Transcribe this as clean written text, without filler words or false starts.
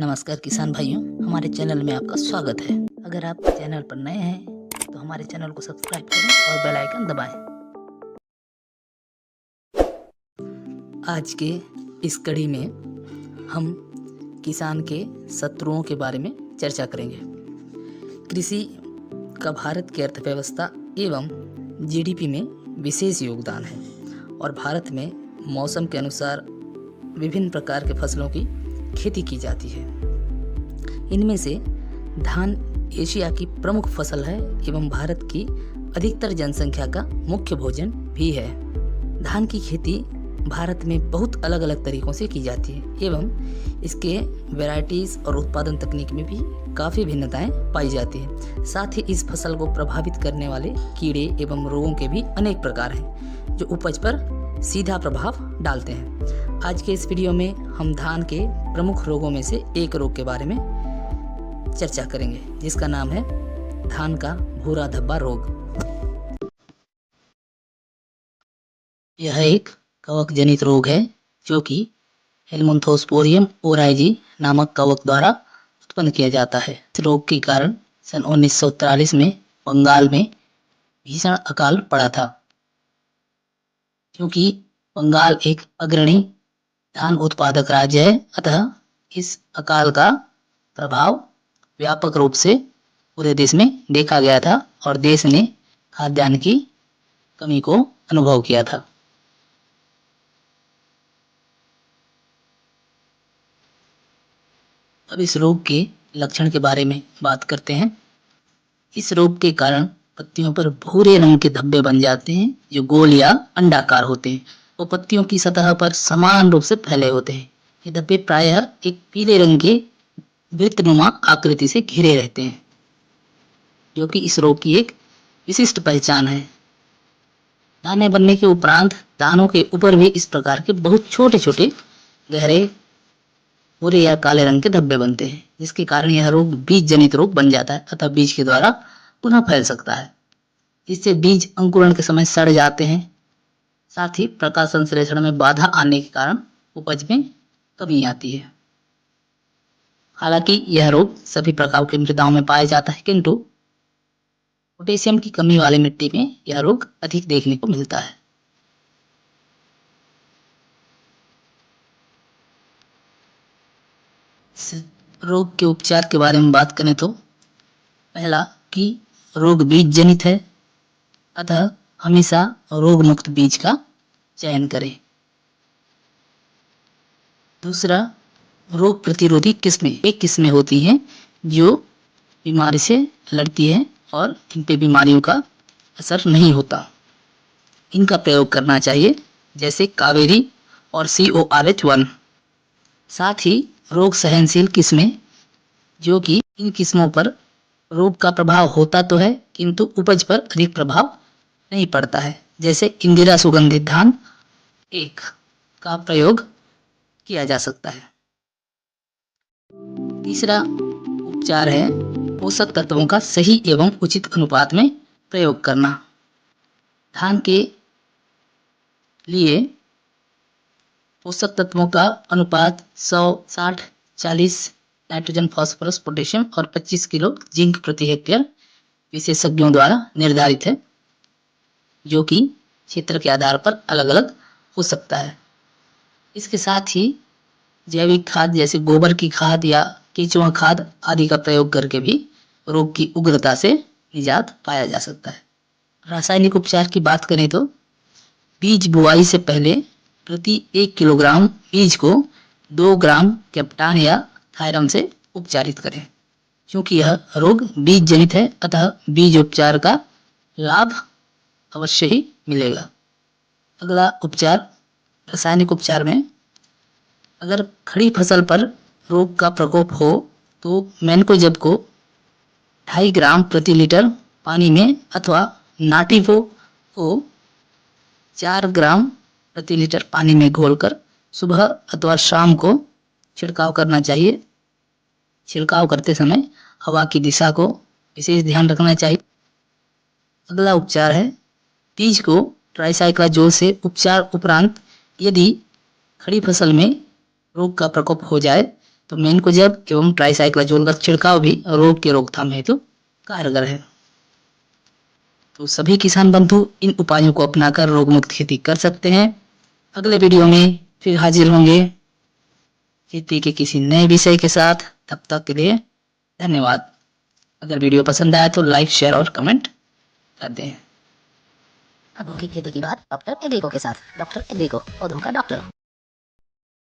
नमस्कार किसान भाइयों, हमारे चैनल में आपका स्वागत है। अगर आप चैनल पर नए हैं तो हमारे चैनल को सब्सक्राइब करें और बेल आइकन दबाएं। आज के इस कड़ी में हम किसान के शत्रुओं के बारे में चर्चा करेंगे। कृषि का भारत की अर्थव्यवस्था एवं जीडीपी में विशेष योगदान है और भारत में मौसम के अनुसार विभिन्न प्रकार के फसलों की खेती की जाती है। इनमें से धान एशिया की प्रमुख फसल है एवं भारत की अधिकतर जनसंख्या का मुख्य भोजन भी है। धान की खेती भारत में बहुत अलग अलग तरीकों से की जाती है एवं इसके वैरायटीज और उत्पादन तकनीक में भी काफ़ी भिन्नताएं पाई जाती हैं। साथ ही इस फसल को प्रभावित करने वाले कीड़े एवं रोगों के भी अनेक प्रकार हैं जो उपज पर सीधा प्रभाव डालते हैं। आज के इस वीडियो में हम धान के प्रमुख रोगों में से एक रोग के बारे में चर्चा करेंगे जिसका नाम है धान का भूरा धब्बा रोग। यह एक कवक जनित रोग है जो कि हेलमिंथोस्पोरियम ओराइजी नामक कवक द्वारा उत्पन्न किया जाता है। इस रोग के कारण सन 1943 में बंगाल में भीषण अकाल पड़ा था। क्योंकि बंगाल एक अग्रणी धान उत्पादक राज्य है, अतः इस अकाल का प्रभाव व्यापक रूप से पूरे देश में देखा गया था और देश ने खाद्यान्न की कमी को अनुभव किया था। अब इस रोग के लक्षण के बारे में बात करते हैं। इस रोग के कारण पत्तियों पर भूरे रंग के धब्बे बन जाते हैं जो गोल या अंडाकार होते हैं। वो पत्तियों की सतह पर समान रूप से फैले होते हैं। ये धब्बे प्रायः एक पीले रंग के वृत्तनुमा आकृति से घिरे रहते हैं जो कि इस रोग की एक विशिष्ट पहचान है। दाने बनने के उपरांत दानों के ऊपर भी इस प्रकार के बहुत छोटे छोटे गहरे भूरे या काले रंग के धब्बे बनते हैं जिसके कारण यह रोग बीज जनित रोग बन जाता है, अतः बीज के द्वारा पुनः फैल सकता है। इससे बीज अंकुरण के समय सड़ जाते हैं। साथ ही प्रकाश संश्लेषण में बाधा आने के कारण उपज में कमी आती है। हालांकि यह रोग सभी प्रकार की मृदाओं में पाया जाता है, किंतु पोटेशियम की कमी वाली मिट्टी में यह रोग अधिक देखने को मिलता है। रोग के उपचार के बारे में बात करें तो पहला कि रोग बीज जनित है, अतः हमेशा रोग मुक्त बीज का चयन करें। दूसरा, रोग प्रतिरोधी किस्में एक किस्में होती हैं जो बीमारी से लड़ती है और इन पे बीमारियों का असर नहीं होता। इनका प्रयोग करना चाहिए जैसे कावेरी और CORH1। साथ ही रोग सहनशील किस्में जो कि इन किस्मों पर रोग का प्रभाव होता तो है किंतु उपज पर अधिक प्रभाव नहीं पड़ता है, जैसे इंदिरा सुगंधित धान 1 का प्रयोग किया जा सकता है। तीसरा उपचार है पोषक तत्वों का सही एवं उचित अनुपात में प्रयोग करना। धान के लिए पोषक तत्वों का अनुपात 100, 60, 40 नाइट्रोजन, फास्फोरस, पोटेशियम और 25 किलो जिंक प्रति हेक्टेयर विशेषज्ञों द्वारा निर्धारित है, जो कि क्षेत्र के आधार पर अलग अलग हो सकता है। इसके साथ ही जैविक खाद जैसे गोबर की खाद या केंचुआ खाद आदि का प्रयोग करके भी रोग की उग्रता से निजात पाया जा सकता है। रासायनिक उपचार की बात करें तो बीज बुआई से पहले प्रति 1 किलोग्राम बीज को 2 ग्राम कैप्टान या थायरम से उपचारित करें। क्योंकि यह रोग बीज जनित है, अतः बीज उपचार का लाभ अवश्य ही मिलेगा। अगला उपचार रासायनिक उपचार में अगर खड़ी फसल पर रोग का प्रकोप हो तो मैनकोजेब को 2.5 ग्राम प्रति लीटर पानी में अथवा नाटिवो को 4 ग्राम प्रति लीटर पानी में घोलकर सुबह अथवा शाम को छिड़काव करना चाहिए। छिड़काव करते समय हवा की दिशा को विशेष ध्यान रखना चाहिए। अगला उपचार है बीज को ट्राइसाइक्लाजोल से उपचार उपरांत यदि खड़ी फसल में रोग का प्रकोप हो जाए तो मेनकोजेब एवं ट्राइसाइक्लाजोल का छिड़काव भी रोग के रोकथाम हेतु कारगर है। तो सभी किसान बंधु इन उपायों को अपनाकर रोग मुक्त खेती कर सकते हैं। अगले वीडियो में फिर हाजिर होंगे खेती के किसी नए विषय के साथ। तब तक के लिए धन्यवाद। अगर वीडियो पसंद आया तो लाइक, शेयर और कमेंट कर दें। अब होगी खेती की बात डॉक्टर एग्रीको के साथ। डॉक्टर एग्रीको, पौधों का डॉक्टर।